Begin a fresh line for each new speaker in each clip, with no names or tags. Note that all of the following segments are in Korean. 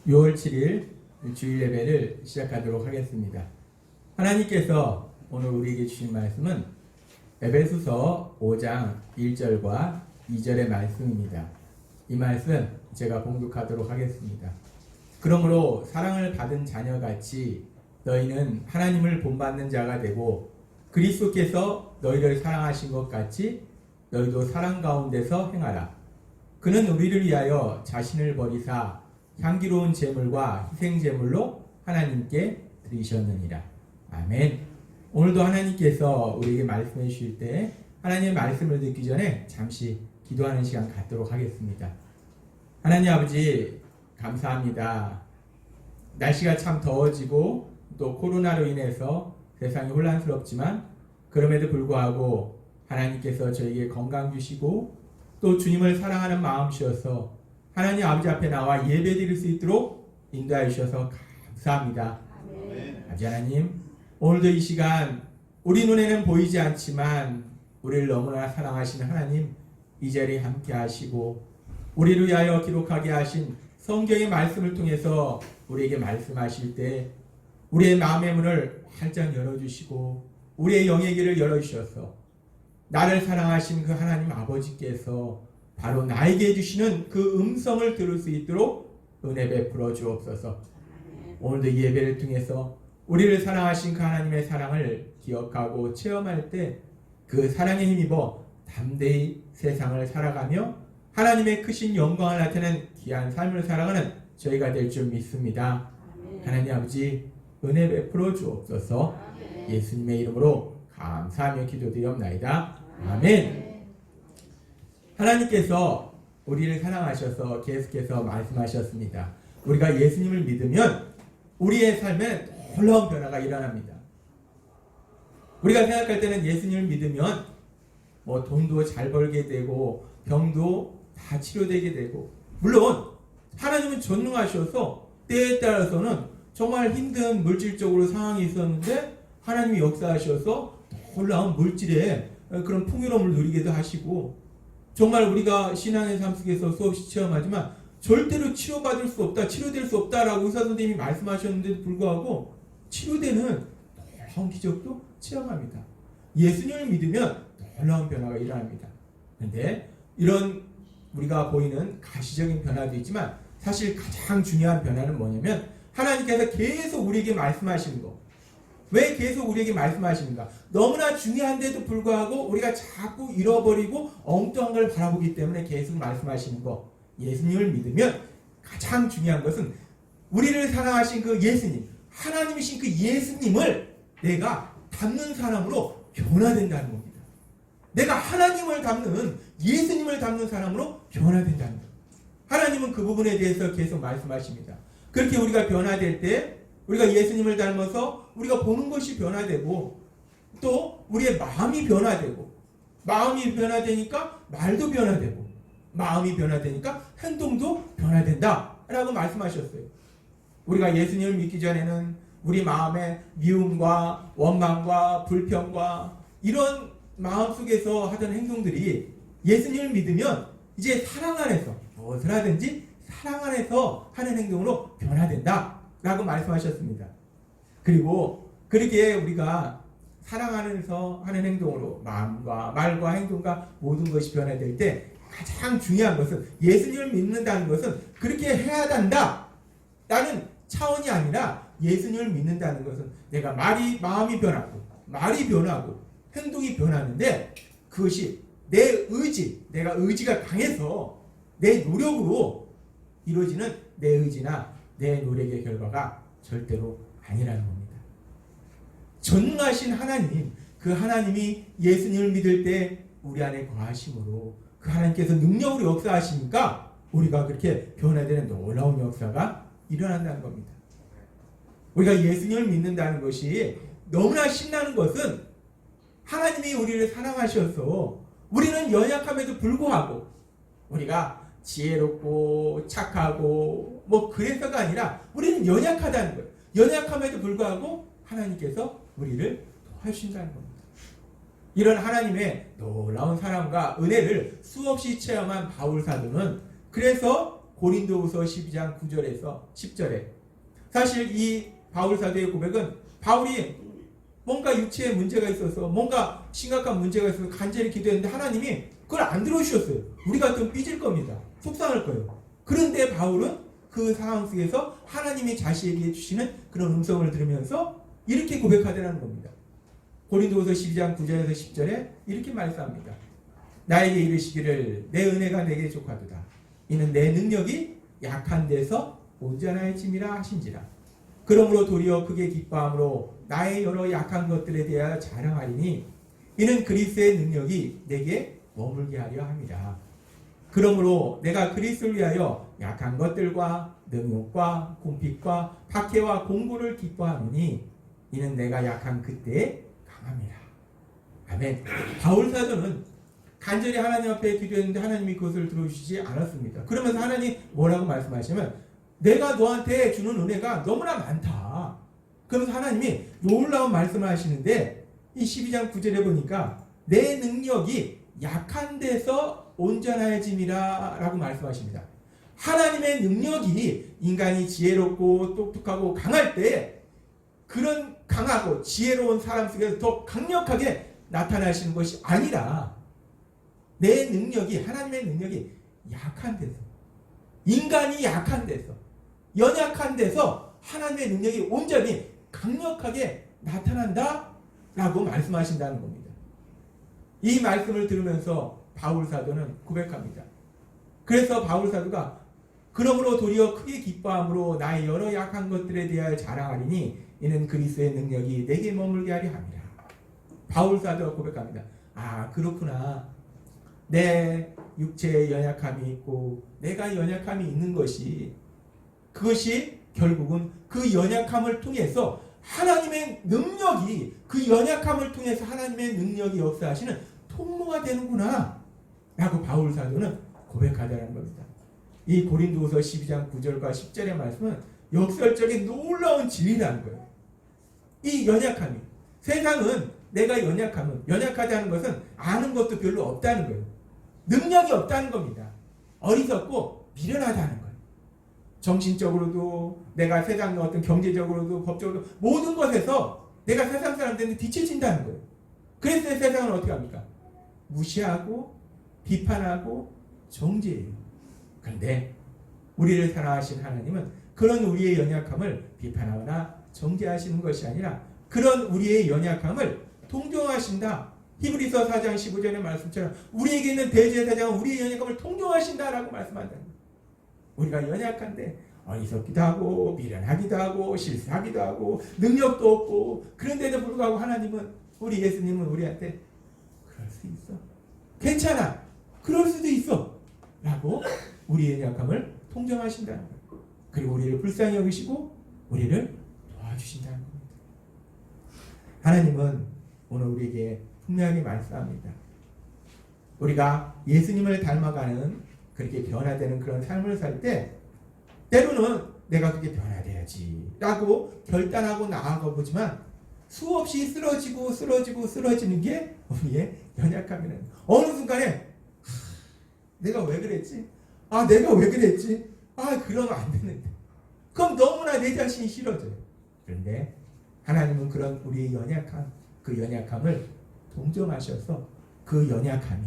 6월 7일 주일 예배를 시작하도록 하겠습니다. 하나님께서 오늘 우리에게 주신 말씀은 에베소서 5장 1절과 2절의 말씀입니다. 이 말씀 제가 봉독하도록 하겠습니다. 그러므로 사랑을 받은 자녀같이 너희는 하나님을 본받는 자가 되고 그리스도께서 너희를 사랑하신 것 같이 너희도 사랑 가운데서 행하라. 그는 우리를 위하여 자신을 버리사 향기로운 제물과 희생 제물로 하나님께 드리셨느니라. 아멘. 오늘도 하나님께서 우리에게 말씀해 주실 때 하나님의 말씀을 듣기 전에 잠시 기도하는 시간 갖도록 하겠습니다. 하나님 아버지 감사합니다. 날씨가 참 더워지고 또 코로나로 인해서 세상이 혼란스럽지만 그럼에도 불구하고 하나님께서 저에게 건강 주시고 또 주님을 사랑하는 마음 주셔서 하나님 아버지 앞에 나와 예배 드릴 수 있도록 인도하여 주셔서 감사합니다. 아버지 하나님, 오늘도 이 시간 우리 눈에는 보이지 않지만 우리를 너무나 사랑하시는 하나님 이 자리에 함께 하시고 우리를 위하여 기록하게 하신 성경의 말씀을 통해서 우리에게 말씀하실 때 우리의 마음의 문을 활짝 열어주시고 우리의 영의 길을 열어주셔서 나를 사랑하신 그 하나님 아버지께서 바로 나에게 해주시는 그 음성을 들을 수 있도록 은혜 베풀어 주옵소서. 오늘도 이 예배를 통해서 우리를 사랑하신 그 하나님의 사랑을 기억하고 체험할 때 그 사랑에 힘입어 담대히 세상을 살아가며 하나님의 크신 영광을 나타내는 귀한 삶을 살아가는 저희가 될 줄 믿습니다. 하나님 아버지 은혜 베풀어 주옵소서. 예수님의 이름으로 감사하며 기도드리옵나이다. 아멘. 하나님께서 우리를 사랑하셔서 계속해서 말씀하셨습니다. 우리가 예수님을 믿으면 우리의 삶에 놀라운 변화가 일어납니다. 우리가 생각할 때는 예수님을 믿으면 돈도 잘 벌게 되고 병도 다 치료되게 되고, 물론 하나님은 전능하셔서 때에 따라서는 정말 힘든 물질적으로 상황이 있었는데 하나님이 역사하셔서 놀라운 물질의 그런 풍요로움을 누리게도 하시고, 정말 우리가 신앙의 삶 속에서 수없이 체험하지만 절대로 치료받을 수 없다, 치료될 수 없다라고 의사 선생님이 말씀하셨는데도 불구하고 치료되는 놀라운 기적도 체험합니다. 예수님을 믿으면 놀라운 변화가 일어납니다. 그런데 이런 우리가 보이는 가시적인 변화도 있지만 사실 가장 중요한 변화는 뭐냐면 하나님께서 계속 우리에게 말씀하시는 거. 왜 계속 우리에게 말씀하시는가? 너무나 중요한데도 불구하고 우리가 자꾸 잃어버리고 엉뚱한 걸 바라보기 때문에 계속 말씀하시는 거. 예수님을 믿으면 가장 중요한 것은 우리를 사랑하신 그 예수님, 하나님이신 그 예수님을 내가 닮는 사람으로 변화된다는 겁니다. 내가 하나님을 닮는, 예수님을 닮는 사람으로 변화된다는 겁니다. 하나님은 그 부분에 대해서 계속 말씀하십니다. 그렇게 우리가 변화될 때 우리가 예수님을 닮아서 우리가 보는 것이 변화되고 또 우리의 마음이 변화되고, 마음이 변화되니까 말도 변화되고, 마음이 변화되니까 행동도 변화된다 라고 말씀하셨어요. 우리가 예수님을 믿기 전에는 우리 마음에 미움과 원망과 불평과 이런 마음속에서 하던 행동들이 예수님을 믿으면 이제 사랑 안에서 무엇을 하든지 사랑 안에서 하는 행동으로 변화된다 라고 말씀하셨습니다. 그리고 그렇게 우리가 사랑 안에서 하는 행동으로 마음과 말과 행동과 모든 것이 변화될 때 가장 중요한 것은 예수님을 믿는다는 것은 그렇게 해야 한다 라는 차원이 아니라 예수님을 믿는다는 것은 내가 마음이 변하고 말이 변하고 행동이 변하는데 그것이 내 의지, 내가 의지가 강해서 내 노력으로 이루어지는 내 의지나 내 노력의 결과가 절대로 아니라는 겁니다. 전능하신 하나님, 그 하나님이 예수님을 믿을 때 우리 안에 거하심으로 그 하나님께서 능력으로 역사하시니까 우리가 그렇게 변화되는 놀라운 역사가 일어난다는 겁니다. 우리가 예수님을 믿는다는 것이 너무나 신나는 것은 하나님이 우리를 사랑하셔서 우리는 연약함에도 불구하고 우리가 지혜롭고 착하고 그래서가 아니라 우리는 연약하다는 거예요. 연약함에도 불구하고 하나님께서 우리를 도와주신다는 겁니다. 이런 하나님의 놀라운 사랑과 은혜를 수없이 체험한 바울 사도는 그래서 고린도후서 12장 9절에서 10절에 사실 이 바울 사도의 고백은 바울이 뭔가 육체에 문제가 있어서 뭔가 심각한 문제가 있어서 간절히 기도했는데 하나님이 그걸 안 들어주셨어요. 우리 같으면 삐질 겁니다. 속상할 거예요. 그런데 바울은 그 상황 속에서 하나님이 자신에게 주시는 그런 음성을 들으면서 이렇게 고백하더라는 겁니다. 고린도후서 12장 9절에서 10절에 이렇게 말씀합니다. 나에게 이르시기를 내 은혜가 내게 족하도다. 이는 내 능력이 약한 데서 온전해짐이라 하신지라. 그러므로 도리어 크게 기뻐함으로 나의 여러 약한 것들에 대하여 자랑하리니 이는 그리스도의 능력이 내게 머물게 하려 함이라. 그러므로 내가 그리스도를 위하여 약한 것들과 능욕과 궁핍과 박해와 공고를 기뻐하노니 이는 내가 약한 그때에 강함이라. 아멘. 바울 사도는 간절히 하나님 앞에 기도했는데 하나님이 그것을 들어주시지 않았습니다. 그러면서 하나님 뭐라고 말씀하시면 내가 너한테 주는 은혜가 너무나 많다. 그러면서 하나님이 놀라운 말씀을 하시는데 이 12장 9절에 보니까 내 능력이 약한 데서 온전해짐이라 라고 말씀하십니다. 하나님의 능력이 인간이 지혜롭고 똑똑하고 강할 때 그런 강하고 지혜로운 사람 속에서 더 강력하게 나타나시는 것이 아니라 내 능력이 하나님의 능력이 약한 데서 인간이 약한 데서 연약한 데서 하나님의 능력이 온전히 강력하게 나타난다 라고 말씀하신다는 겁니다. 이 말씀을 들으면서 바울 사도는 고백합니다. 그래서 바울 사도가 그러므로 도리어 크게 기뻐함으로 나의 여러 약한 것들에 대하여 자랑하리니 이는 그리스도의 능력이 내게 머물게 하려 함이라. 바울 사도가 고백합니다. 아 그렇구나. 내 육체에 연약함이 있고 내가 연약함이 있는 것이 그것이 결국은 그 연약함을 통해서 하나님의 능력이 그 연약함을 통해서 하나님의 능력이 역사하시는 통로가 되는구나 라고 바울 사도는 고백하자는 겁니다. 이 고린도후서 12장 9절과 10절의 말씀은 역설적인 놀라운 진리라는 거예요. 이 연약함이 세상은 내가 연약하다는 것은 아는 것도 별로 없다는 거예요. 능력이 없다는 겁니다. 어리석고 미련하다는 거예요. 정신적으로도 내가 세상 어떤 경제적으로도 법적으로도 모든 것에서 내가 세상 사람들한테 뒤처진다는 거예요. 그래서 세상은 어떻게 합니까? 무시하고 비판하고 정죄해요. 그런데 우리를 사랑하신 하나님은 그런 우리의 연약함을 비판하거나 정죄하시는 것이 아니라 그런 우리의 연약함을 통정하신다. 히브리서 4장 15절의 말씀처럼 우리에게 있는 대제사장은 우리의 연약함을 통정하신다라고 말씀한다. 우리가 연약한데 어리석기도 하고 미련하기도 하고 실수하기도 하고 능력도 없고 그런데도 불구하고 하나님은 우리 예수님은 우리한테 그럴 수 있어. 괜찮아. 그럴 수도 있어. 라고 우리의 연약함을 통정하신다는 거예요. 그리고 우리를 불쌍히 여기시고 우리를 도와주신다는 겁니다. 하나님은 오늘 우리에게 분명히 말씀합니다. 우리가 예수님을 닮아가는 그렇게 변화되는 그런 삶을 살 때 때로는 내가 그렇게 변화돼야지 라고 결단하고 나아가 보지만 수없이 쓰러지는 게 우리의 연약함이라는 거예요. 어느 순간에 내가 왜 그랬지? 내가 왜 그랬지? 그러면 안 되는데. 그럼 너무나 내 자신이 싫어져요. 그런데 하나님은 그런 우리의 그 연약함을 동정하셔서 그 연약함이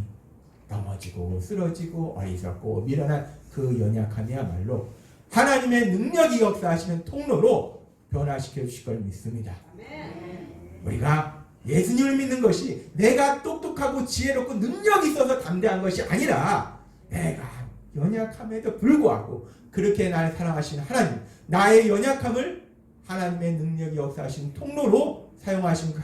넘어지고 쓰러지고 어리석고 미련한 그 연약함이야말로 하나님의 능력이 역사하시는 통로로 변화시켜 주실 걸 믿습니다. 우리가 예수님을 믿는 것이 내가 똑똑하고 지혜롭고 능력이 있어서 담대한 것이 아니라 내가 연약함에도 불구하고 그렇게 나를 사랑하시는 하나님, 나의 연약함을 하나님의 능력이 역사하시는 통로로 사용하신 그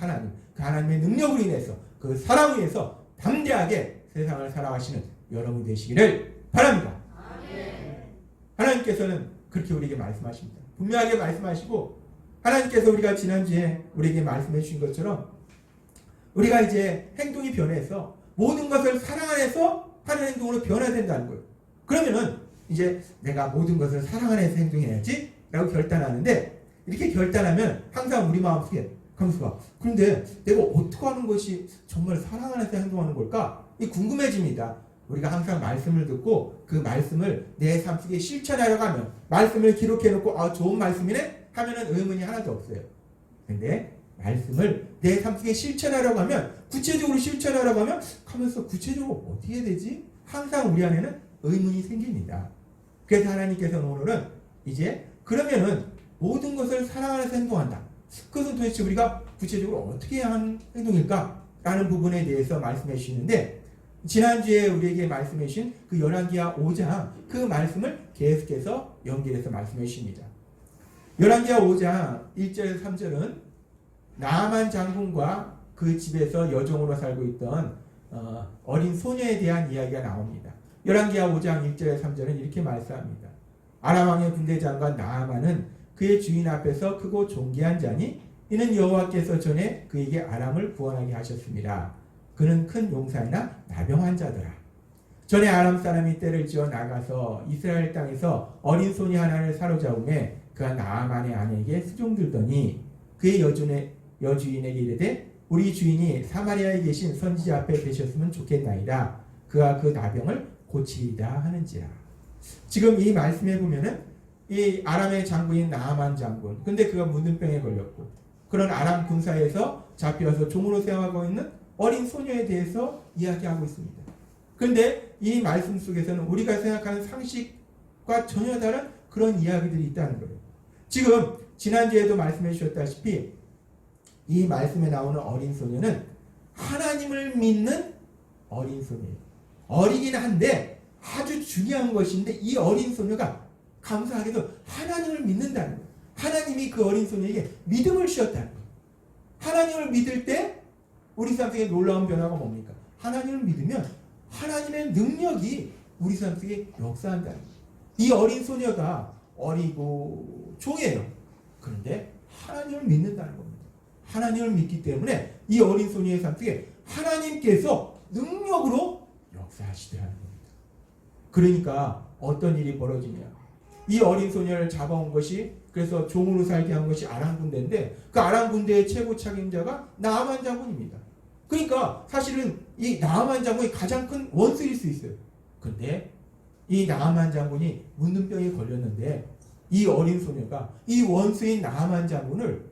하나님의 능력으로 인해서 그 사랑으로 인해서 담대하게 세상을 살아가시는 여러분 되시기를 바랍니다. 하나님께서는 그렇게 우리에게 말씀하십니다. 분명하게 말씀하시고 하나님께서 우리가 지난주에 우리에게 말씀해 주신 것처럼 우리가 이제 행동이 변해서 모든 것을 사랑 안에서 하는 행동으로 변화된다는 거예요. 그러면은 이제 내가 모든 것을 사랑 안에서 행동해야지 라고 결단하는데 이렇게 결단하면 항상 우리 마음속에 가만있어. 그런데 내가 어떻게 하는 것이 정말 사랑 안에서 행동하는 걸까? 이 궁금해집니다. 우리가 항상 말씀을 듣고 그 말씀을 내 삶 속에 실천하려고 하면 말씀을 기록해 놓고 좋은 말씀이네 하면은 의문이 하나도 없어요. 근데 말씀을 내 삶 속에 실천하려고 하면 구체적으로 실천하려고 하면 하면서 구체적으로 어떻게 해야 되지? 항상 우리 안에는 의문이 생깁니다. 그래서 하나님께서는 오늘은 이제 그러면은 모든 것을 사랑하면서 행동한다. 그것은 도대체 우리가 구체적으로 어떻게 해야 하는 행동일까? 라는 부분에 대해서 말씀해 주시는데 지난주에 우리에게 말씀해 주신 그 열왕기하 5장 그 말씀을 계속해서 연결해서 말씀해 주십니다. 열왕기하 5장 1절 3절은 나아만 장군과 그 집에서 여종으로 살고 있던 어린 소녀에 대한 이야기가 나옵니다. 열왕기하 5장 1절 3절은 이렇게 말씀합니다. 아람 왕의 군대 장관 나아만은 그의 주인 앞에서 크고 존귀한 자니 이는 여호와께서 전에 그에게 아람을 구원하게 하셨습니다. 그는 큰 용사이나 나병한 자더라. 전에 아람 사람이 떼를 지어 나가서 이스라엘 땅에서 어린 소녀 하나를 사로잡음에 그가 나아만의 아내에게 수종들더니 그의 여주인에게 이르되 우리 주인이 사마리아에 계신 선지자 앞에 계셨으면 좋겠나이다. 그가 그 나병을 고치리다 하는지라. 지금 이 말씀에 보면은 이 아람의 장군인 나아만 장군, 근데 그가 문둥병에 걸렸고 그런 아람 군사에서 잡혀서 종으로 생활하고 있는 어린 소녀에 대해서 이야기하고 있습니다. 그런데 이 말씀 속에서는 우리가 생각하는 상식과 전혀 다른 그런 이야기들이 있다는 거예요. 지금 지난주에도 말씀해 주셨다시피 이 말씀에 나오는 어린 소녀는 하나님을 믿는 어린 소녀예요. 어리긴 한데 아주 중요한 것인데 이 어린 소녀가 감사하게도 하나님을 믿는다는 거예요. 하나님이 그 어린 소녀에게 믿음을 주셨다는 거예요. 하나님을 믿을 때 우리 삶 속에 놀라운 변화가 뭡니까? 하나님을 믿으면 하나님의 능력이 우리 삶 속에 역사한다는 거예요. 이 어린 소녀가 어리고 종이에요. 그런데 하나님을 믿는다는 겁니다. 하나님을 믿기 때문에 이 어린 소녀의 삶 속에 하나님께서 능력으로 역사하시더라는 겁니다. 그러니까 어떤 일이 벌어지냐? 이 어린 소녀를 잡아온 것이 그래서 종으로 살게 한 것이 아람 군대인데 그 아람 군대의 최고 책임자가 나아만 장군입니다. 그러니까 사실은 이 나아만 장군이 가장 큰 원수일 수 있어요. 그런데 이 나아만 장군이 문둥병에 걸렸는데 이 어린 소녀가 이 원수인 나아만 장군을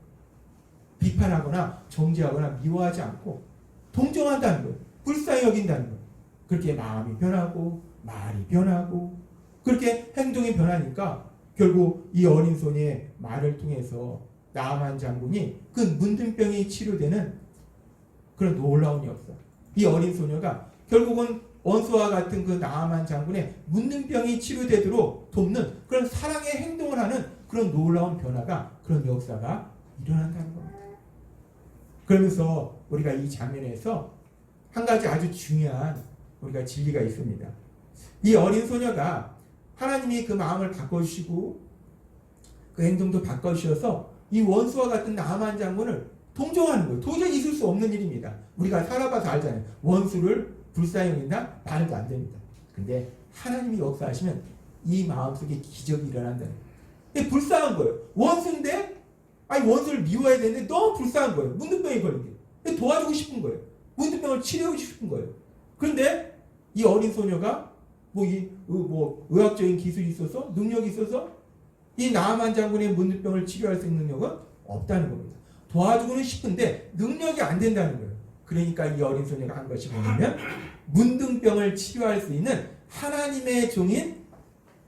비판하거나 정죄하거나 미워하지 않고 동정한다는 거예요. 불쌍히 여긴다는 거예요. 그렇게 마음이 변하고 말이 변하고 그렇게 행동이 변하니까 결국 이 어린 소녀의 말을 통해서 나아만 장군이 그 문둥병이 치료되는 그런 놀라운 역사. 이 어린 소녀가 결국은 원수와 같은 그 나아만 장군의 문둥병이 치료되도록 돕는 그런 사랑의 행동을 하는 그런 놀라운 변화가 그런 역사가 일어난다는 겁니다. 그러면서 우리가 이 장면에서 한 가지 아주 중요한 우리가 진리가 있습니다. 이 어린 소녀가 하나님이 그 마음을 바꿔주시고 그 행동도 바꿔주셔서 이 원수와 같은 나아만 장군을 동정하는 거예요. 도저히 있을 수 없는 일입니다. 우리가 살아봐서 알잖아요. 원수를 불쌍히 여긴다? 말도 안 됩니다. 근데 하나님이 역사하시면 이 마음속에 기적이 일어난다는 거예요. 불쌍한 거예요. 원수인데 원수를 미워해야 되는데 너무 불쌍한 거예요. 문둥병이 걸린 게. 도와주고 싶은 거예요. 문둥병을 치료하고 싶은 거예요. 그런데 이 어린 소녀가 의학적인 기술이 있어서 능력이 있어서 이 나아만 장군의 문둥병을 치료할 수 있는 능력은 없다는 겁니다. 도와주고는 싶은데 능력이 안 된다는 거예요. 그러니까 이 어린 소녀가 한 것이 뭐냐면 문둥병을 치료할 수 있는 하나님의 종인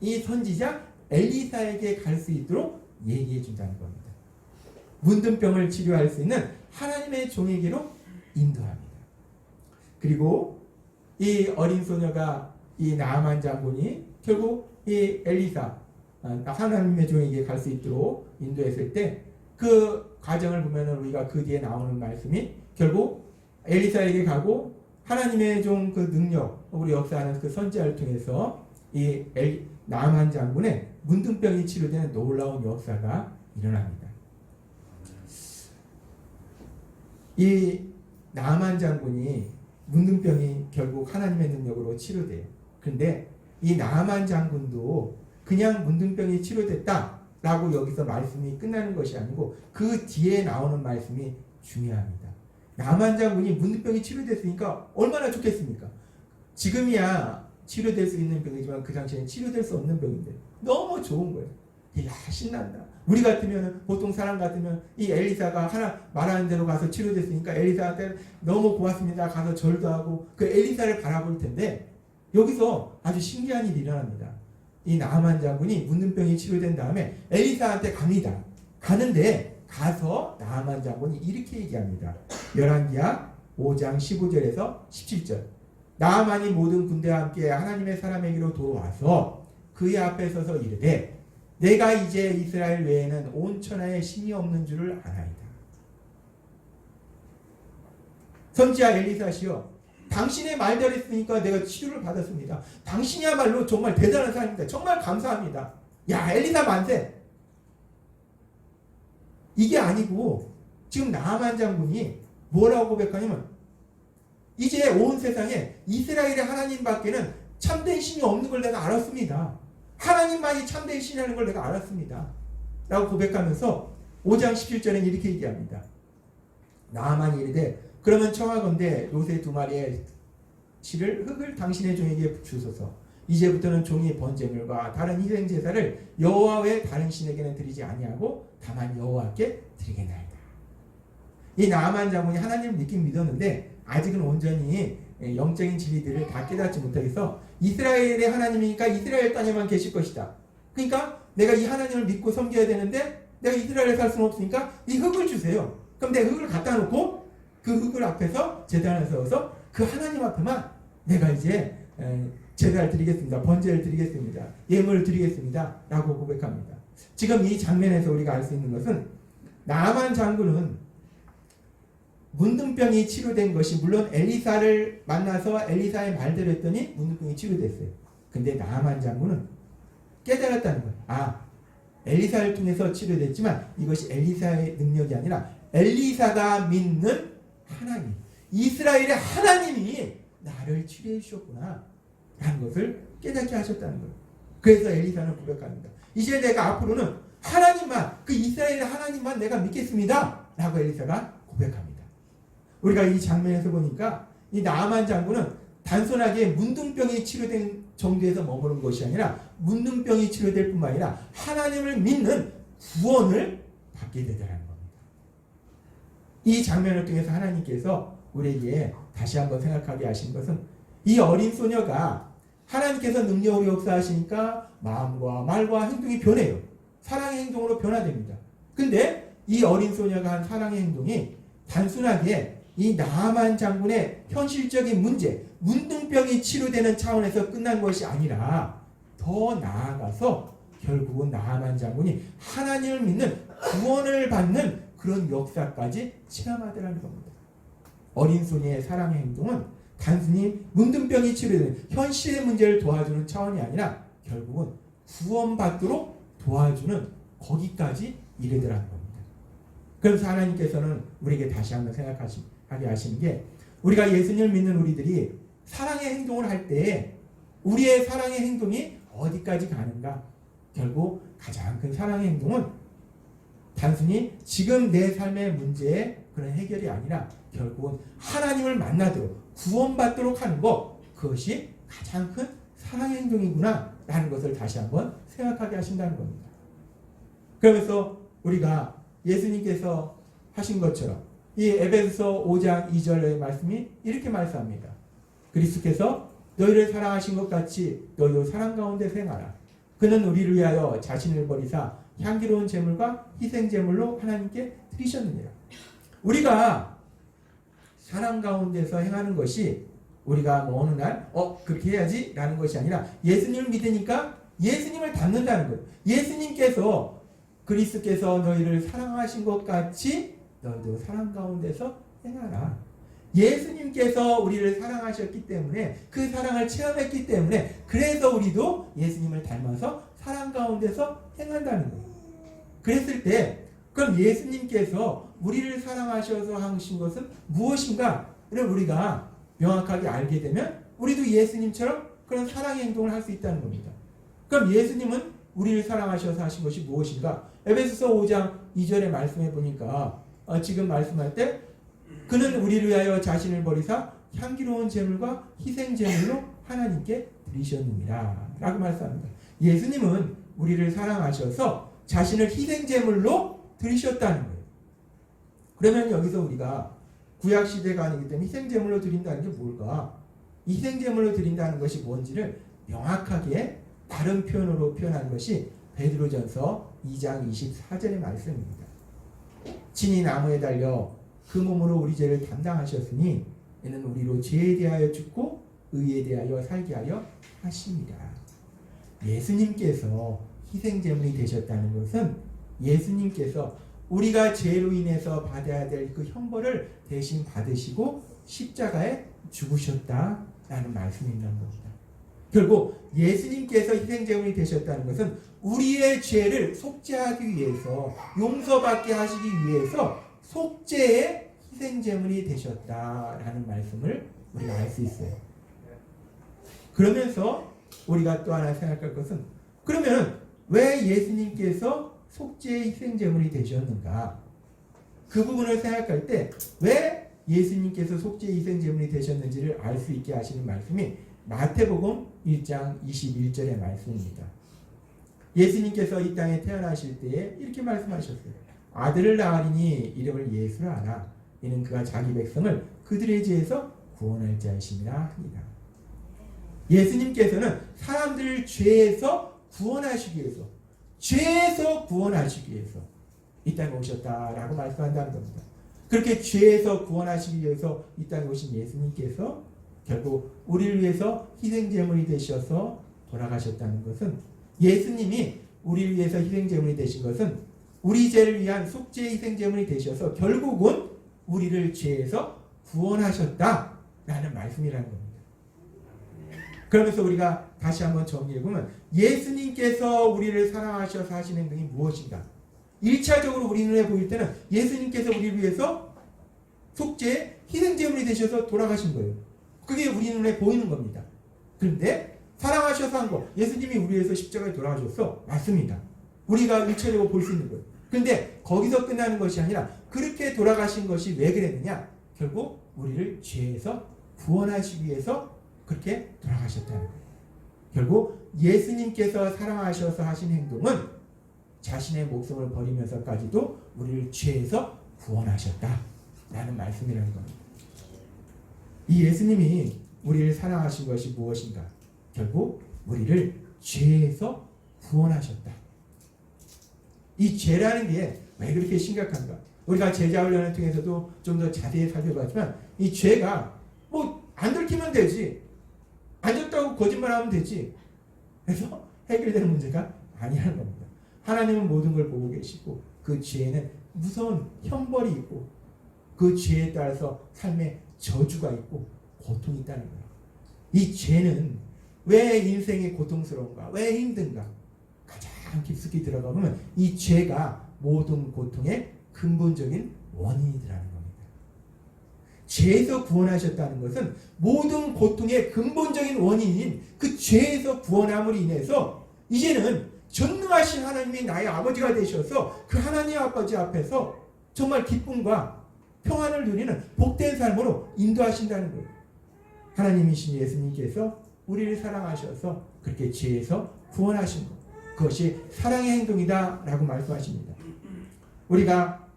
이 선지자 엘리사에게 갈 수 있도록 얘기해 준다는 겁니다. 문둥병을 치료할 수 있는 하나님의 종에게로 인도합니다. 그리고 이 어린 소녀가 이 나아만 장군이 결국 이 엘리사 하나님의 종에게 갈 수 있도록 인도했을 때 그 과정을 보면은 우리가 그 뒤에 나오는 말씀이 결국 엘리사에게 가고 하나님의 종 그 능력 우리 역사하는 그 선지자를 통해서 이 나아만 장군의 문둥병이 치료되는 놀라운 역사가 일어납니다. 이 나아만 장군이 문둥병이 결국 하나님의 능력으로 치료돼요. 근데 이 나아만 장군도 그냥 문둥병이 치료됐다라고 여기서 말씀이 끝나는 것이 아니고 그 뒤에 나오는 말씀이 중요합니다. 나아만 장군이 문둥병이 치료됐으니까 얼마나 좋겠습니까? 지금이야 치료될 수 있는 병이지만 그 당시에는 치료될 수 없는 병인데 너무 좋은 거예요. 야, 신난다. 우리 같으면, 보통 사람 같으면 이 엘리사가 하나 말하는 대로 가서 치료됐으니까 엘리사한테 너무 고맙습니다. 가서 절도 하고 그 엘리사를 바라볼 텐데 여기서 아주 신기한 일이 일어납니다. 이 나아만 장군이 문둥병이 치료된 다음에 엘리사한테 갑니다. 가는데 가서 나아만 장군이 이렇게 얘기합니다. 열왕기하 5장 15절에서 17절. 나아만이 모든 군대와 함께 하나님의 사람에게로 돌아와서 그의 앞에 서서 이르되 내가 이제 이스라엘 외에는 온 천하에 신이 없는 줄을 아나이다. 선지자 엘리사시여, 당신의 말대로 했으니까 내가 치료를 받았습니다. 당신이야말로 정말 대단한 사람입니다. 정말 감사합니다. 야, 엘리사 만세. 이게 아니고 지금 나아만 장군이 뭐라고 고백하냐면 이제 온 세상에 이스라엘의 하나님밖에는 참된 신이 없는 걸 내가 알았습니다. 하나님만이 참된 신이라는 걸 내가 알았습니다. 라고 고백하면서 5장 17절에는 이렇게 얘기합니다. 나아만이 이르되 그러면 청하건대 요새 2마리의 실을 흙을 당신의 종에게 주소서. 이제부터는 종이 번제물과 다른 희생 제사를 여호와 외 다른 신에게는 드리지 아니하고 다만 여호와께 드리겠나이다. 이 나아만 장군이 하나님을 믿긴 믿었는데 아직은 온전히 영적인 진리들을 다 깨닫지 못하겠어 이스라엘의 하나님이니까 이스라엘 땅에만 계실 것이다. 그러니까 내가 이 하나님을 믿고 섬겨야 되는데 내가 이스라엘에 살 수는 없으니까 이 흙을 주세요. 그럼 내가 흙을 갖다 놓고 그 흙을 앞에서 제단에 세워서 그 하나님 앞에만 내가 이제 제사를 드리겠습니다. 번제를 드리겠습니다. 예물을 드리겠습니다. 라고 고백합니다. 지금 이 장면에서 우리가 알 수 있는 것은 나아만 장군은 문둥병이 치료된 것이 물론 엘리사를 만나서 엘리사의 말대로 했더니 문둥병이 치료됐어요. 근데 나아만 장군은 깨달았다는 거예요. 아, 엘리사를 통해서 치료됐지만 이것이 엘리사의 능력이 아니라 엘리사가 믿는 하나님, 이스라엘의 하나님이 나를 치료해 주셨구나 라는 것을 깨닫게 하셨다는 거예요. 그래서 엘리사는 고백합니다. 이제 내가 앞으로는 하나님만, 그 이스라엘의 하나님만 내가 믿겠습니다 라고 엘리사가 고백합니다. 우리가 이 장면에서 보니까 이 나아만 장군은 단순하게 문둥병이 치료된 정도에서 머무는 것이 아니라 문둥병이 치료될 뿐만 아니라 하나님을 믿는 구원을 받게 되더라는 겁니다. 이 장면을 통해서 하나님께서 우리에게 다시 한번 생각하게 하신 것은 이 어린 소녀가 하나님께서 능력으로 역사하시니까 마음과 말과 행동이 변해요. 사랑의 행동으로 변화됩니다. 근데 이 어린 소녀가 한 사랑의 행동이 단순하게 이 나아만 장군의 현실적인 문제, 문둥병이 치료되는 차원에서 끝난 것이 아니라 더 나아가서 결국은 나아만 장군이 하나님을 믿는 구원을 받는 그런 역사까지 체험하더라는 겁니다. 어린 소녀의 사랑의 행동은 단순히 문둥병이 치료되는 현실의 문제를 도와주는 차원이 아니라 결국은 구원받도록 도와주는 거기까지 이르더라는 겁니다. 그래서 하나님께서는 우리에게 다시 한번 생각하게 하시는 게 우리가 예수님을 믿는 우리들이 사랑의 행동을 할 때 우리의 사랑의 행동이 어디까지 가는가? 결국 가장 큰 사랑의 행동은 단순히 지금 내 삶의 문제의 그런 해결이 아니라 결국은 하나님을 만나도록 구원받도록 하는 것, 그것이 가장 큰 사랑의 행동이구나 라는 것을 다시 한번 생각하게 하신다는 겁니다. 그러면서 우리가 예수님께서 하신 것처럼 이 에베소서 5장 2절의 말씀이 이렇게 말씀합니다. 그리스도께서 너희를 사랑하신 것 같이 너희도 사랑 가운데 행하라. 그는 우리를 위하여 자신을 버리사 향기로운 제물과 희생 제물로 하나님께 드리셨느니라. 우리가 사랑 가운데서 행하는 것이 우리가 뭐 어느 날 그렇게 해야지 라는 것이 아니라 예수님을 믿으니까 예수님을 닮는다는 거예요. 예수님께서 그리스도께서 너희를 사랑하신 것 같이 너희도 사랑 가운데서 행하라. 예수님께서 우리를 사랑하셨기 때문에 그 사랑을 체험했기 때문에 그래서 우리도 예수님을 닮아서 사랑 가운데서 행한다는 거예요. 그랬을 때 그럼 예수님께서 우리를 사랑하셔서 하신 것은 무엇인가를 우리가 명확하게 알게 되면 우리도 예수님처럼 그런 사랑의 행동을 할 수 있다는 겁니다. 그럼 예수님은 우리를 사랑하셔서 하신 것이 무엇인가? 에베소서 5장 2절의 말씀해 보니까 지금 말씀할 때 그는 우리를 위하여 자신을 버리사 향기로운 제물과 희생 제물로 하나님께 드리셨느니라 라고 말씀합니다. 예수님은 우리를 사랑하셔서 자신을 희생 제물로 드리셨다는 거예요. 그러면 여기서 우리가 구약 시대가 아니기 때문에 희생 제물로 드린다는 게 뭘까? 이 희생 제물로 드린다는 것이 뭔지를 명확하게 다른 표현으로 표현한 것이 베드로전서 2장 24절의 말씀입니다. 친히 나무에 달려 그 몸으로 우리 죄를 담당하셨으니 이는 우리로 죄에 대하여 죽고 의에 대하여 살게 하려 하십니다. 예수님께서 희생제물이 되셨다는 것은 예수님께서 우리가 죄로 인해서 받아야 될 그 형벌을 대신 받으시고 십자가에 죽으셨다라는 말씀이 있는 겁니다. 결국 예수님께서 희생제물이 되셨다는 것은 우리의 죄를 속죄하기 위해서, 용서받게 하시기 위해서 속죄의 희생제물이 되셨다라는 말씀을 우리가 알 수 있어요. 그러면서 우리가 또 하나 생각할 것은, 그러면 왜 예수님께서 속죄의 희생제물이 되셨는가? 그 부분을 생각할 때 왜 예수님께서 속죄의 희생제물이 되셨는지를 알 수 있게 하시는 말씀이 마태복음 1장 21절의 말씀입니다. 예수님께서 이 땅에 태어나실 때에 이렇게 말씀하셨어요. 아들을 낳으리니 이름을 예수라 하라. 이는 그가 자기 백성을 그들의 죄에서 구원할 자이심이라 합니다. 예수님께서는 사람들을 죄에서 구원하시기 위해서, 죄에서 구원하시기 위해서 이 땅에 오셨다라고 말씀한다는 겁니다. 그렇게 죄에서 구원하시기 위해서 이 땅에 오신 예수님께서 결국 우리를 위해서 희생제물이 되셔서 돌아가셨다는 것은, 예수님이 우리를 위해서 희생제물이 되신 것은 우리 죄를 위한 속죄의 희생제물이 되셔서 결국은 우리를 죄에서 구원하셨다라는 말씀이라는 겁니다. 그러면서 우리가 다시 한번 정리해보면, 예수님께서 우리를 사랑하셔서 하신 행동이 무엇인가? 1차적으로 우리 눈에 보일 때는 예수님께서 우리를 위해서 속죄의 희생제물이 되셔서 돌아가신 거예요. 그게 우리 눈에 보이는 겁니다. 그런데 사랑하셔서 한 거, 예수님이 우리 위해서 십자가에 돌아가셨어, 맞습니다. 우리가 1차적으로 볼 수 있는 거예요. 그런데 거기서 끝나는 것이 아니라 그렇게 돌아가신 것이 왜 그랬느냐? 결국 우리를 죄에서 구원하시기 위해서 그렇게 돌아가셨다는 거예요. 결국 예수님께서 사랑하셔서 하신 행동은 자신의 목숨을 버리면서까지도 우리를 죄에서 구원하셨다라는 말씀이라는 겁니다. 이 예수님이 우리를 사랑하신 것이 무엇인가? 결국 우리를 죄에서 구원하셨다. 이 죄라는 게 왜 그렇게 심각한가? 우리가 제자훈련을 통해서도 좀 더 자세히 살펴봤지만, 이 죄가 안 들키면 되지, 안 졌다고 거짓말하면 되지, 그래서 해결되는 문제가 아니라는 겁니다. 하나님은 모든 걸 보고 계시고 그 죄에는 무서운 형벌이 있고 그 죄에 따라서 삶의 저주가 있고 고통이 있다는 거예요. 이 죄는 왜 인생이 고통스러운가? 왜 힘든가? 가장 깊숙이 들어가 보면 이 죄가 모든 고통의 근본적인 원인이라는 겁니다. 죄에서 구원하셨다는 것은 모든 고통의 근본적인 원인인 그 죄에서 구원함으로 인해서 이제는 전능하신 하나님이 나의 아버지가 되셔서 그 하나님 아버지 앞에서 정말 기쁨과 평안을 누리는 복된 삶으로 인도하신다는 거예요. 하나님이신 예수님께서 우리를 사랑하셔서 그렇게 죄에서 구원하신 것, 그것이 사랑의 행동이다 라고 말씀하십니다. 우리가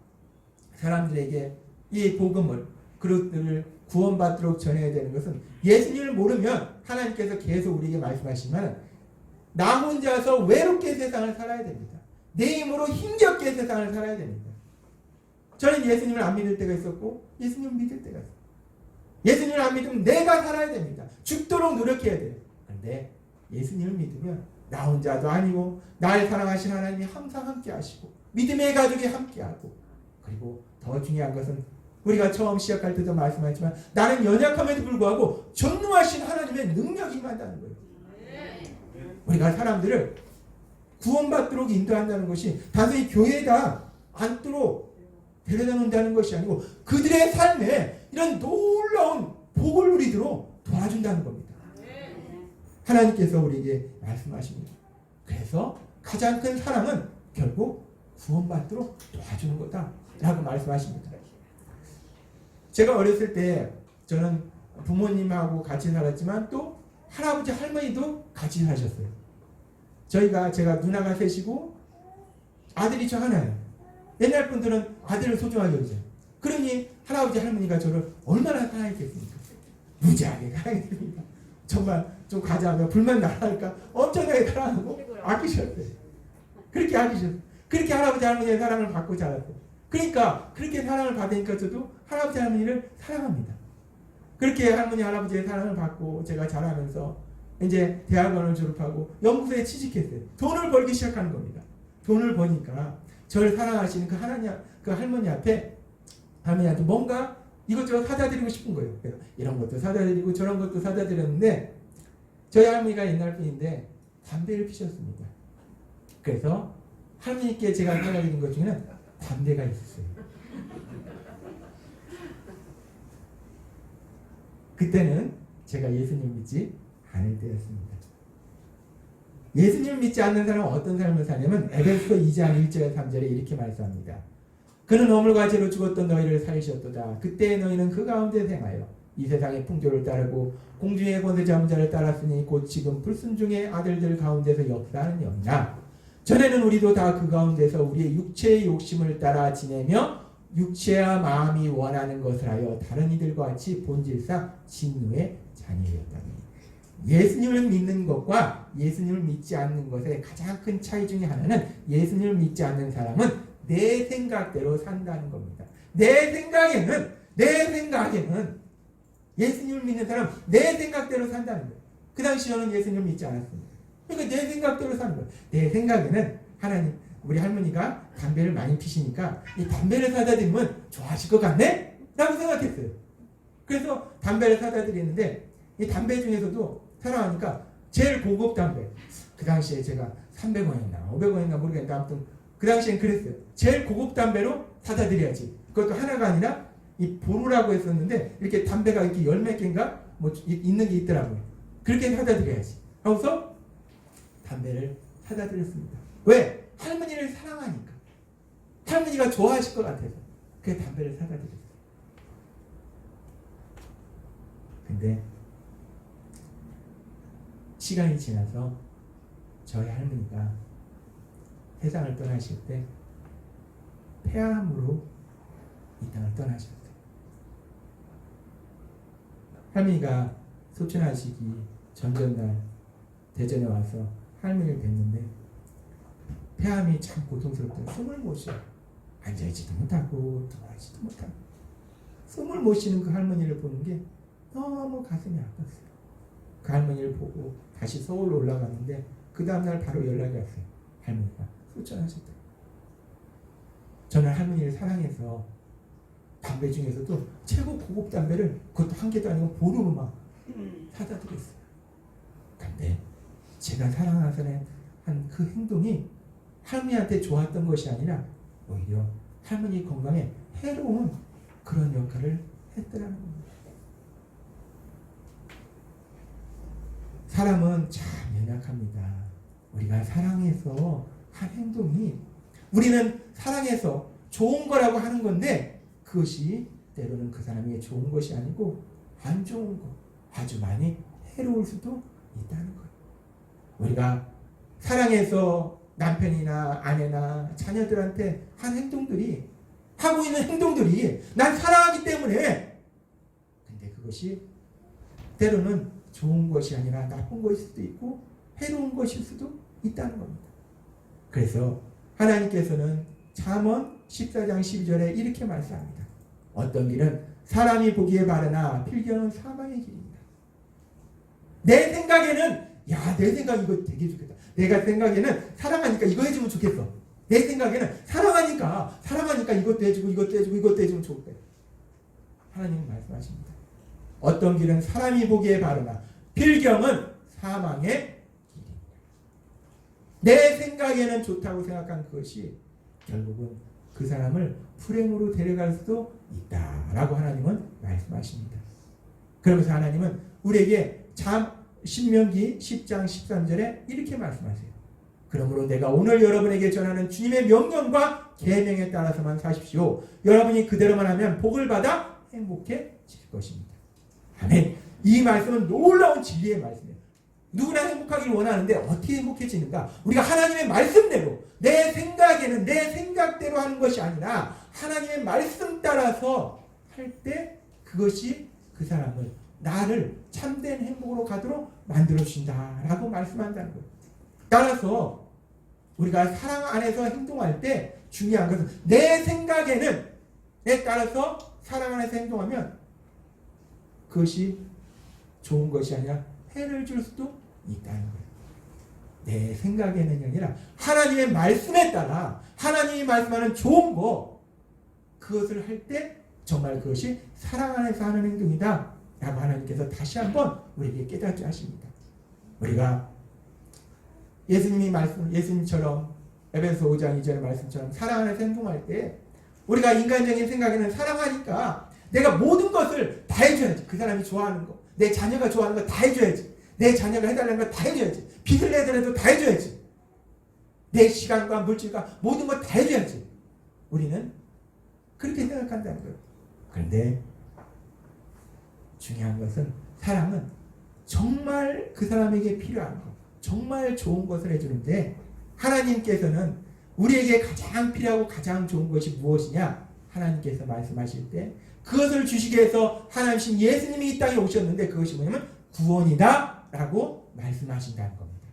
사람들에게 이 복음을, 그들을 구원받도록 전해야 되는 것은, 예수님을 모르면 하나님께서 계속 우리에게 말씀하시면 나 혼자서 외롭게 세상을 살아야 됩니다. 내 힘으로 힘겹게 세상을 살아야 됩니다. 저는 예수님을 안 믿을 때가 있었고 예수님을 믿을 때가 있어요. 예수님을 안 믿으면 내가 살아야 됩니다. 죽도록 노력해야 돼요. 그런데 예수님을 믿으면 나 혼자도 아니고 나를 사랑하신 하나님이 항상 함께 하시고 믿음의 가족이 함께 하고, 그리고 더 중요한 것은 우리가 처음 시작할 때도 말씀하셨지만 나는 연약함에도 불구하고 전능하신 하나님의 능력이 임한다는 거예요. 우리가 사람들을 구원받도록 인도한다는 것이 단순히 교회에다 앉도록 데려다 놓는다는 것이 아니고 그들의 삶에 이런 놀라운 복을 누리도록 도와준다는 겁니다. 하나님께서 우리에게 말씀하십니다. 그래서 가장 큰 사랑은 결국 구원받도록 도와주는 거다 라고 말씀하십니다. 제가 어렸을 때 저는 부모님하고 같이 살았지만 또 할아버지 할머니도 같이 사셨어요. 제가 누나가 셋이고 아들이 저 하나예요. 옛날 분들은 아들을 소중하게 여기잖아요. 그러니 할아버지 할머니가 저를 얼마나 사랑했겠습니까? 무지하게 사랑했습니다. 정말 좀 가자면 불만 나랄까 엄청나게 사랑하고 아끼셨어요. 그렇게 아끼셨어요. 그렇게 할아버지 할머니의 사랑을 받고 자랐어요. 그러니까 그렇게 사랑을 받으니까 저도 할아버지 할머니를 사랑합니다. 그렇게 할머니 할아버지의 사랑을 받고 제가 자라면서 이제 대학원을 졸업하고 연구소에 취직했어요. 돈을 벌기 시작하는 겁니다. 돈을 버니까 저를 사랑하시는 그 할머니한테 뭔가 이것저것 사다 드리고 싶은 거예요. 그래서 이런 것도 사다 드리고 저런 것도 사다 드렸는데 저희 할머니가 옛날 분인데 담배를 피셨습니다. 그래서 할머니께 제가 사다 드린 것 중에는 담배가 있었어요. 그때는 제가 예수님 믿지 않을 때였습니다. 예수님을 믿지 않는 사람은 어떤 삶을 사냐면 에베소 2장 1절 3절에 이렇게 말씀합니다. 그는 어물과 죄로 죽었던 너희를 살리셨도다. 그때 너희는 그 가운데 생하여 이 세상의 풍조를 따르고 공중의 권세 잡은 자를 따랐으니 곧 지금 불순종의 아들들 가운데서 역사하는 영이나 전에는 우리도 다 그 가운데서 우리의 육체의 욕심을 따라 지내며 육체와 마음이 원하는 것을 하여 다른 이들과 같이 본질상 진노의 자녀였다니. 예수님을 믿는 것과 예수님을 믿지 않는 것의 가장 큰 차이 중에 하나는 예수님을 믿지 않는 사람은 내 생각대로 산다는 겁니다. 내 생각에는 예수님을 믿는 사람은 내 생각대로 산다는 거예요. 그 당시 저는 예수님을 믿지 않았습니다. 그러니까 내 생각대로 사는 거예요. 내 생각에는 하나님, 우리 할머니가 담배를 많이 피시니까 이 담배를 사다 드리면 좋아하실 것 같네? 라고 생각했어요. 그래서 담배를 사다 드리는데 이 담배 중에서도 사랑하니까 제일 고급 담배, 그 당시에 제가 300원이나 500원이나 모르겠는데 아무튼 그 당시엔 그랬어요. 제일 고급 담배로 사다 드려야지. 그것도 하나가 아니라 이 보루라고 했었는데 이렇게 담배가 이렇게 열 몇 개인가 뭐 있는 게 있더라고요. 그렇게 사다 드려야지 하고서 담배를 사다 드렸습니다. 왜? 할머니를 사랑하니까. 할머니가 좋아하실 것 같아서 그래서 담배를 사다 드렸어요. 근데 시간이 지나서 저희 할머니가 세상을 떠나실 때 폐암으로 이 땅을 떠나셨어요. 할머니가 소천하시기 전전날 대전에 와서 할머니를 뵀는데 폐암이 참 고통스럽더라고요. 숨을 못 쉬어. 앉아있지도 못하고 들어가지도 못하고 숨을 못 쉬는 그 할머니를 보는 게 너무 가슴이 아팠어요. 그 할머니를 보고 다시 서울로 올라갔는데 그 다음날 바로 연락이 왔어요. 할머니가 소천하셨다. 저는 할머니를 사랑해서 담배 중에서도 최고 고급 담배를 그것도 한 개도 아니고 보루로 막 사다 드렸어요. 근데 제가 사랑해서 한 그 행동이 할머니한테 좋았던 것이 아니라 오히려 할머니 건강에 해로운 그런 역할을 했더라는 겁니다. 사람은 참 연약합니다. 우리가 사랑해서 한 행동이 우리는 사랑해서 좋은 거라고 하는 건데 그것이 때로는 그 사람에게 좋은 것이 아니고 안 좋은 것, 아주 많이 해로울 수도 있다는 거예요. 우리가 사랑해서 남편이나 아내나 자녀들한테 한 행동들이, 하고 있는 행동들이 난 사랑하기 때문에, 근데 그것이 때로는 좋은 것이 아니라 나쁜 것일 수도 있고 해로운 것일 수도 있다는 겁니다. 그래서 하나님께서는 잠언 14장 12절에 이렇게 말씀합니다. 어떤 길은 사람이 보기에 바르나 필경은 사망의 길입니다. 내 생각에는 내 생각 이거 되게 좋겠다. 내가 생각에는 사랑하니까 이거 해주면 좋겠어. 내 생각에는 사랑하니까 이것도 해주고 이것도 해주면 좋겠다. 하나님은 말씀하십니다. 어떤 길은 사람이 보기에 바르나 필경은 사망의 길입니다. 내 생각에는 좋다고 생각한 그것이 결국은 그 사람을 불행으로 데려갈 수도 있다라고 하나님은 말씀하십니다. 그러면서 하나님은 우리에게 신명기 10장 13절에 이렇게 말씀하세요. 그러므로 내가 오늘 여러분에게 전하는 주님의 명령과 계명에 따라서만 사십시오. 여러분이 그대로만 하면 복을 받아 행복해질 것입니다. 아멘. 이 말씀은 놀라운 진리의 말씀이에요. 누구나 행복하기를 원하는데 어떻게 행복해지는가? 우리가 하나님의 말씀대로, 내 생각에는 내 생각대로 하는 것이 아니라 하나님의 말씀 따라서 할 때 그것이 그 사람을, 나를 참된 행복으로 가도록 만들어주신다라고 말씀한다는 거예요. 따라서 우리가 사랑 안에서 행동할 때 중요한 것은 내 생각에는 에 따라서 사랑 안에서 행동하면 그것이 좋은 것이 아니라 해를 줄 수도 있다는 거예요. 내 생각에는이 아니라 하나님의 말씀에 따라 하나님이 말씀하는 좋은 거, 그것을 할 때 정말 그것이 사랑 안에서 하는 행동이다 라고 하나님께서 다시 한번 우리에게 깨닫게 하십니다. 우리가 예수님처럼 에베소 5장 2절의 말씀처럼 사랑 안에서 행동할 때 우리가 인간적인 생각에는 사랑하니까 내가 모든 것을 다 해줘야지. 그 사람이 좋아하는 거, 내 자녀가 좋아하는 거 다 해줘야지. 내 자녀가 해달라는 거 다 해줘야지. 빚을 내더라도 다 해줘야지. 내 시간과 물질과 모든 거 다 해줘야지. 우리는 그렇게 생각한다는 거예요. 그런데 중요한 것은, 사랑은 정말 그 사람에게 필요한 것, 정말 좋은 것을 해주는데, 하나님께서는 우리에게 가장 필요하고 가장 좋은 것이 무엇이냐? 하나님께서 말씀하실 때 그것을 주시기 위해서 하나님 예수님이 이 땅에 오셨는데, 그것이 뭐냐면 구원이다 라고 말씀하신다는 겁니다.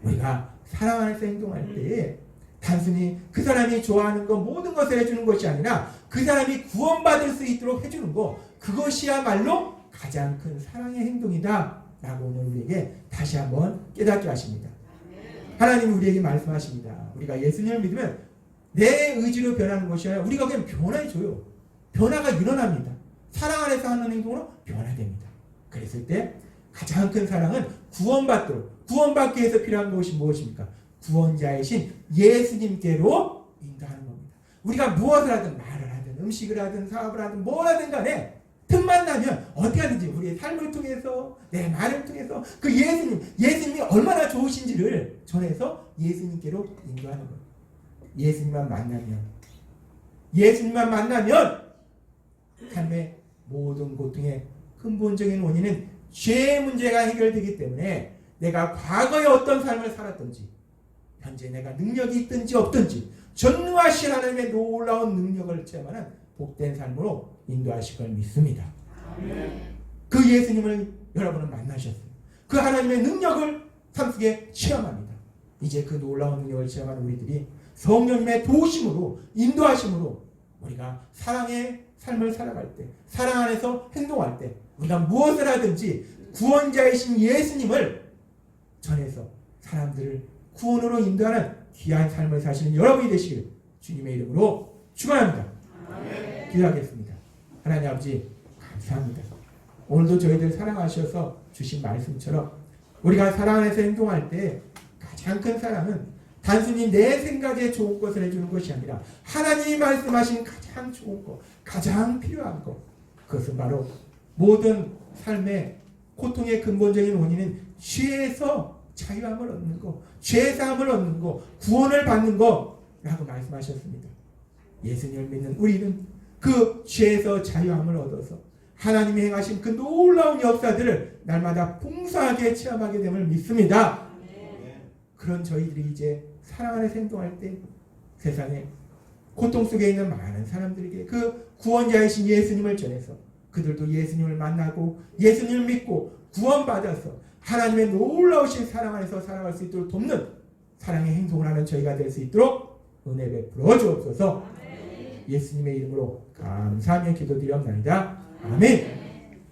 우리가 사랑 안에서 행동할 때에 단순히 그 사람이 좋아하는 것, 모든 것을 해주는 것이 아니라 그 사람이 구원받을 수 있도록 해주는 것, 그것이야말로 가장 큰 사랑의 행동이다 라고 오늘 우리에게 다시 한번 깨닫게 하십니다. 하나님이 우리에게 말씀하십니다. 우리가 예수님을 믿으면 내 의지로 변하는 것이 아니라 우리가 그냥 변화해줘요. 변화가 일어납니다. 사랑 안에서 하는 행동으로 변화됩니다. 그랬을 때 가장 큰 사랑은 구원받기 위해서 필요한 것이 무엇입니까? 구원자이신 예수님께로 인도하는 겁니다. 우리가 무엇을 하든, 말을 하든, 음식을 하든, 사업을 하든, 뭘 하든 간에 틈만 나면 어떻게 하든지 우리의 삶을 통해서, 내 말을 통해서 그 예수님이 얼마나 좋으신지를 전해서 예수님께로 인도하는 거예요. 예수님만 만나면 삶의 모든 고통의 근본적인 원인은 죄의 문제가 해결되기 때문에 내가 과거에 어떤 삶을 살았든지 현재 내가 능력이 있든지 없든지 전능하신 하나님의 놀라운 능력을 체험하는 복된 삶으로 인도하실 걸 믿습니다. 그 예수님을 여러분은 만나셨어요. 그 하나님의 능력을 삶 속에 체험합니다. 이제 그 놀라운 능력을 체험하는 우리들이 성령님의 도우심으로, 인도하심으로 우리가 사랑의 삶을 살아갈 때, 사랑 안에서 행동할 때 우리가 무엇을 하든지 구원자이신 예수님을 전해서 사람들을 구원으로 인도하는 귀한 삶을 사시는 여러분이 되시길 주님의 이름으로 축원합니다. 기도하겠습니다. 하나님 아버지 감사합니다. 오늘도 저희들 사랑하셔서 주신 말씀처럼 우리가 사랑 안에서 행동할 때 가장 큰 사랑은 단순히 내 생각에 좋은 것을 해주는 것이 아니라 하나님이 말씀하신 가장 좋은 것, 가장 필요한 것, 그것은 바로 모든 삶의 고통의 근본적인 원인은 죄에서 자유함을 얻는 것, 죄사함을 얻는 것, 구원을 받는 것라고 말씀하셨습니다. 예수님을 믿는 우리는 그 죄에서 자유함을 얻어서 하나님이 행하신 그 놀라운 역사들을 날마다 풍성하게 체험하게 됨을 믿습니다. 그런 저희들이 이제 사랑 안에서 행동할 때 세상에 고통 속에 있는 많은 사람들에게 그 구원자이신 예수님을 전해서 그들도 예수님을 만나고 예수님을 믿고 구원받아서 하나님의 놀라우신 사랑 안에서 살아갈 수 있도록 돕는 사랑의 행동을 하는 저희가 될 수 있도록 은혜 베풀어 주옵소서. 예수님의 이름으로 감사하며 기도드리옵나이다. 아멘.